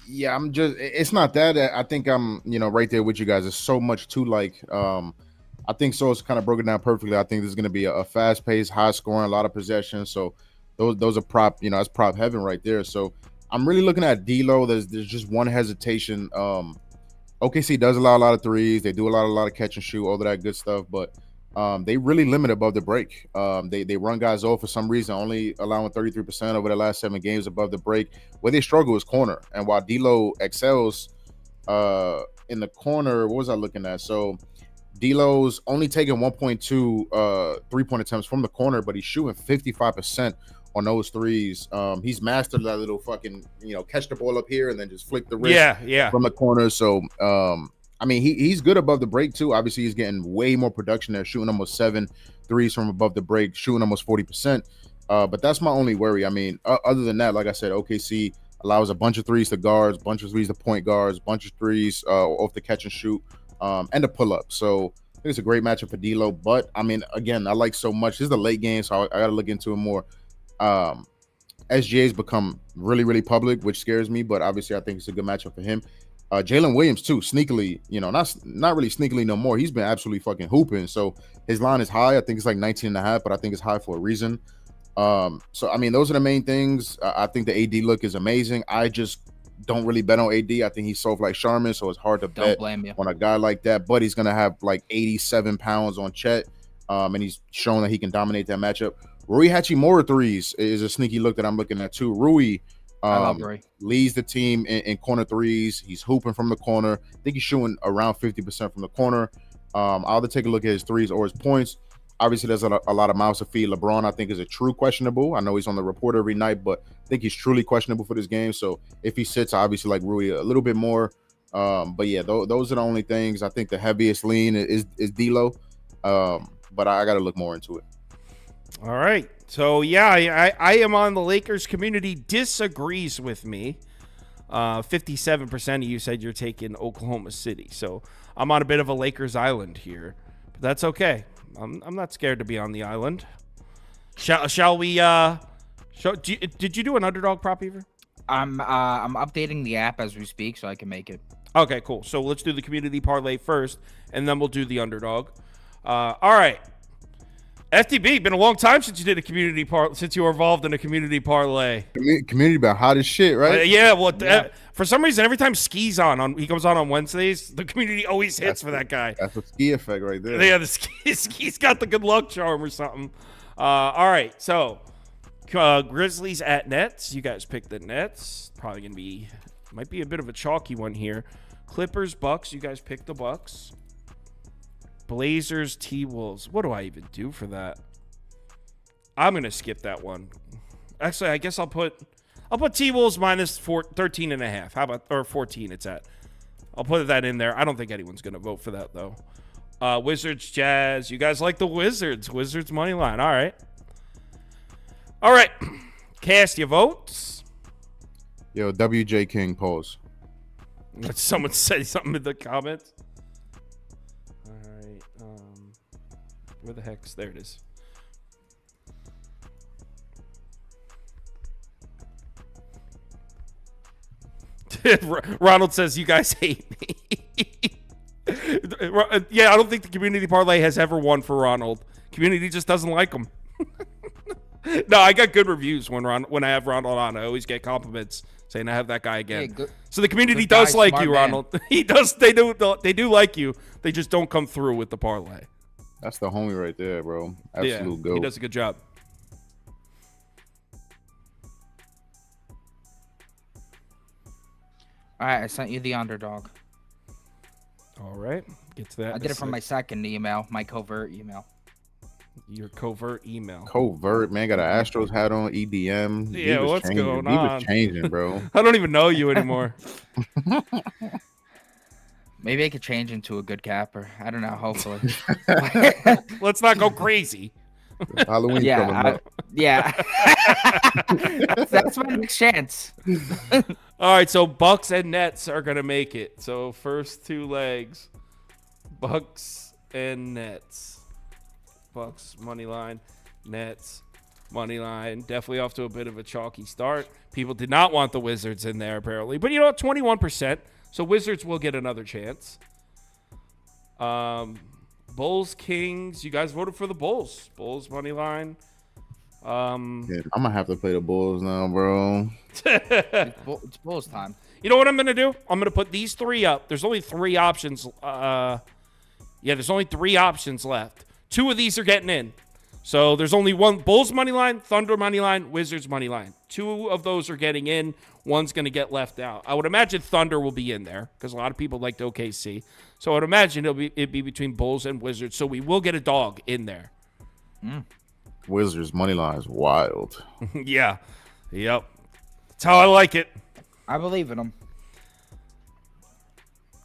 Yeah, it's not that. I think I'm, right there with you guys. There's so much to like. I think Soul's kind of broken down perfectly. I think this is going to be a fast-paced, high-scoring, a lot of possessions. So those are prop, that's prop heaven right there. So I'm really looking at D'Lo. There's just one hesitation. OKC does allow a lot of threes. They do a lot of catch and shoot, all of that good stuff. But they really limit above the break. They run guys off for some reason, only allowing 33% over the last 7 games above the break. Where they struggle is corner. And while D'Lo excels in the corner, what was I looking at? So D'Lo's only taking 1.2 3-point attempts from the corner, but he's shooting 55% on those threes. He's mastered that little fucking, catch the ball up here and then just flick the wrist from the corner. So, I mean, he's good above the break too. Obviously, he's getting way more production there, shooting almost 7 threes from above the break, shooting almost 40%. But that's my only worry. I mean, other than that, like I said, OKC allows a bunch of threes to guards, bunch of threes to point guards, bunch of threes off the catch and shoot, and the pull up. So I think it's a great matchup for D'Lo. But I mean, again, I like so much. This is a late game, so I got to look into it more. SGA's become really, really public, which scares me. But obviously, I think it's a good matchup for him. Jalen Williams too, sneakily, not really sneakily no more. He's been absolutely fucking hooping. So his line is high. I think it's like 19.5, but I think it's high for a reason. So I mean, those are the main things. I think the AD look is amazing. I just don't really bet on AD. I think he's soft like Charmin, so it's hard to bet on a guy like that. But he's gonna have like 87 pounds on Chet, and he's shown that he can dominate that matchup. Rui Hachimura threes is a sneaky look that I'm looking at too. Rui leads the team in corner threes. He's hooping from the corner. I think he's shooting around 50% from the corner. I'll either take a look at his threes or his points. Obviously, there's a lot of mouths to feed. LeBron, I think, is a true questionable. I know he's on the report every night, but I think he's truly questionable for this game. So if he sits, I obviously like Rui a little bit more. But yeah, those are the only things. I think the heaviest lean is D'Lo. But I got to look more into it. All right. So, yeah, I am on the Lakers. Community disagrees with me. 57% of you said you're taking Oklahoma City. So I'm on a bit of a Lakers island here. But that's okay. I'm not scared to be on the island. Shall we? Did you do an underdog prop, Ever? I'm updating the app as we speak, so I can make it. Okay, cool. So let's do the community parlay first, and then we'll do the underdog. All right. FTB, been a long time since you did a community since you were involved in a community parlay. Community about hot as shit, right? Yeah. Well, for some reason, every time Ski's he comes on Wednesdays, the community always hits for that guy. That's a ski effect right there. Yeah, the Ski's got the good luck charm or something. All right, so Grizzlies at Nets. You guys picked the Nets. Probably gonna might be a bit of a chalky one here. Clippers, Bucks. You guys pick the Bucks. Blazers, T-Wolves. What do I even do for that? I'm going to skip that one. Actually, I guess I'll put T-Wolves minus 13.5. How about, or 14 it's at. I'll put that in there. I don't think anyone's going to vote for that, though. Wizards, Jazz. You guys like the Wizards. Wizards money line. All right. All right. Cast your votes. Yo, WJ King, pause. Someone say something in the comments. All right. Where the heck's... There it is. Ronald says, you guys hate me. Yeah, I don't think the community parlay has ever won for Ronald. Community just doesn't like him. No, I got good reviews when I have Ronald on. I always get compliments saying I have that guy again. Yeah, so the community does like you, Ronald. He does. They do like you. They just don't come through with the parlay. That's the homie right there, bro. Absolute goat. He does a good job. All right, I sent you the underdog. All right, get to that. I did it from my second email, my covert email. Your covert email. Covert, man. Got an Astros hat on, EDM. Yeah, what's going on? He was changing, bro. I don't even know you anymore. Maybe I could change into a good capper. I don't know, hopefully. Let's not go crazy. Halloween coming up. Yeah. that's my next chance. All right, so Bucks and Nets are going to make it. So first two legs, Bucks and Nets. Bucks money line, Nets money line. Definitely off to a bit of a chalky start. People did not want the Wizards in there apparently, but you know what? 21%. So Wizards will get another chance. Bulls, Kings. You guys voted for the Bulls. Bulls money line. Yeah, I'm gonna have to play the Bulls now, bro. It's Bulls time. You know what I'm gonna do? I'm gonna put these three up. There's only three options. There's only three options left. Two of these are getting in. So there's only one Bulls money line, Thunder money line, Wizards money line. Two of those are getting in. One's going to get left out. I would imagine Thunder will be in there because a lot of people liked OKC. So I would imagine it'd be between Bulls and Wizards. So we will get a dog in there. Wizards money line is wild. Yeah. Yep. That's how I like it. I believe in them.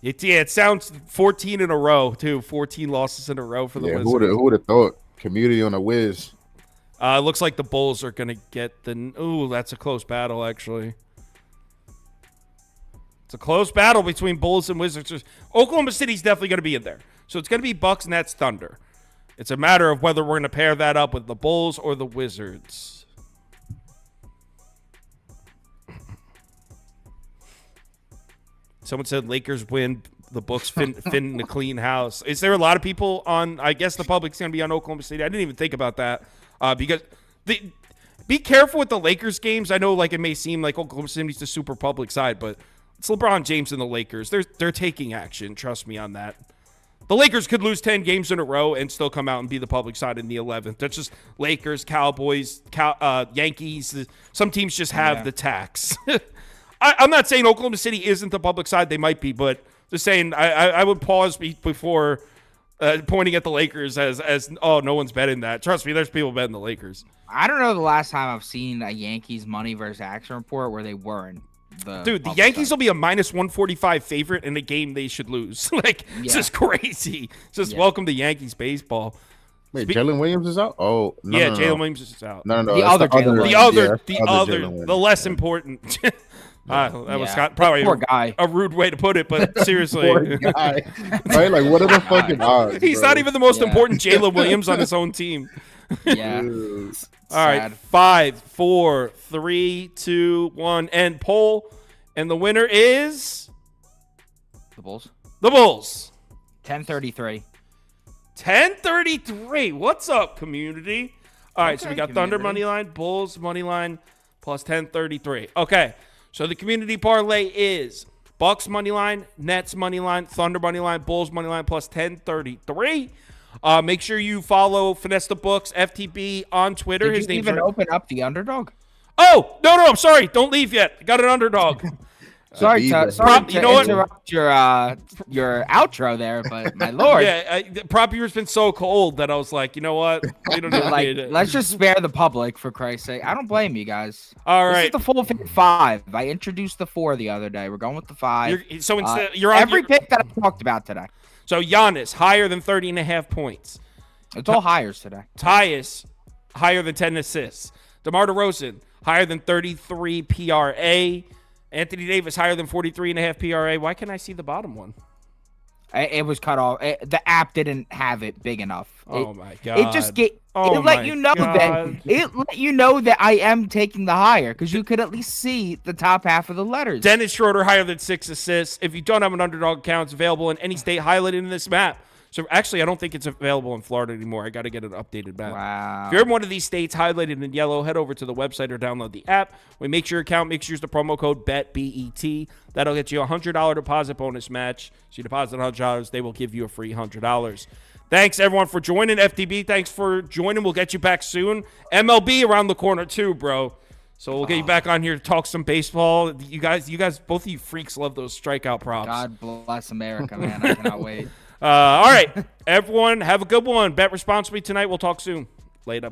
It sounds 14 in a row, too. 14 losses in a row for the Wizards. Who would have thought? Community on a Wiz. It looks like the Bulls are going to get the... Ooh, that's a close battle, actually. It's a close battle between Bulls and Wizards. Oklahoma City's definitely going to be in there. So it's going to be Bucks, Nets, Thunder. It's a matter of whether we're going to pair that up with the Bulls or the Wizards. Someone said Lakers win. The books fin in a clean house. Is there a lot of people on? I guess the public's going to be on Oklahoma City. I didn't even think about that because be careful with the Lakers games. I know like it may seem like Oklahoma City's the super public side, but it's LeBron James and the Lakers. They're taking action. Trust me on that. The Lakers could lose 10 games in a row and still come out and be the public side in the 11th. That's just Lakers, Cowboys, Yankees. Some teams just have the tax. I'm not saying Oklahoma City isn't the public side. They might be, but just saying I would pause before pointing at the Lakers as oh, no one's betting that. Trust me, there's people betting the Lakers. I don't know the last time I've seen a Yankees money versus action report where they weren't. The Yankees will be a minus 145 favorite in a game they should lose. It's just crazy. Just welcome to Yankees baseball. Wait, Jalen Williams is out? Oh, no. Jalen Williams is out. No. The other, the less important. That was probably poor guy. A rude way to put it, but seriously. Poor guy. Right? Like, what are the fucking odds? He's not even the most important Jalen Williams on his own team. Yeah. All right. 5, 4, 3, 2, 1, and poll. And the winner is the Bulls. The Bulls. 1033. 1033. What's up, community? All right, so we got Thunder money line, Bulls money line, plus 1033. Okay, so the community parlay is Bucks money line, Nets money line, Thunder money line, Bulls money line, plus 1033. Make sure you follow Finesse the Books, FTB on Twitter. Did you even open up the underdog? Oh, no, I'm sorry. Don't leave yet. Got an underdog. Sorry Beaver. to You know what? interrupt your outro there, but my lord. Yeah, the prop beer's been so cold that I was like, you know what? We don't even Like, need it. let's just spare the public, for Christ's sake. I don't blame you guys. All This right. is the full pick 5. I introduced the 4 the other day. We're going with the 5. So instead, you're on every pick that I talked about today. So Giannis higher than 30.5 points. It's all hires today. Tyus higher than 10 assists. DeMar DeRozan higher than 33 PRA. Anthony Davis higher than 43.5 PRA. Why can't I see the bottom one? It was cut off. The app didn't have it big enough. Oh my god! It just it let you know that I am taking the higher because you could at least see the top half of the letters. Dennis Schroeder higher than 6 assists. If you don't have an underdog account, it's available in any state highlighted in this map. So actually, I don't think it's available in Florida anymore. I got to get an updated map. Wow. If you're in one of these states highlighted in yellow, head over to the website or download the app. We make sure your account, make sure you use the promo code BET. That'll get you a $100 deposit bonus match. So you deposit $100, they will give you a free $100. Thanks, everyone, for joining. FTB, thanks for joining. We'll get you back soon. MLB around the corner, too, bro. So we'll get you back on here to talk some baseball. You guys, both of you freaks love those strikeout props. God bless America, man. I cannot wait. All right, everyone, have a good one. Bet responsibly tonight. We'll talk soon. Later.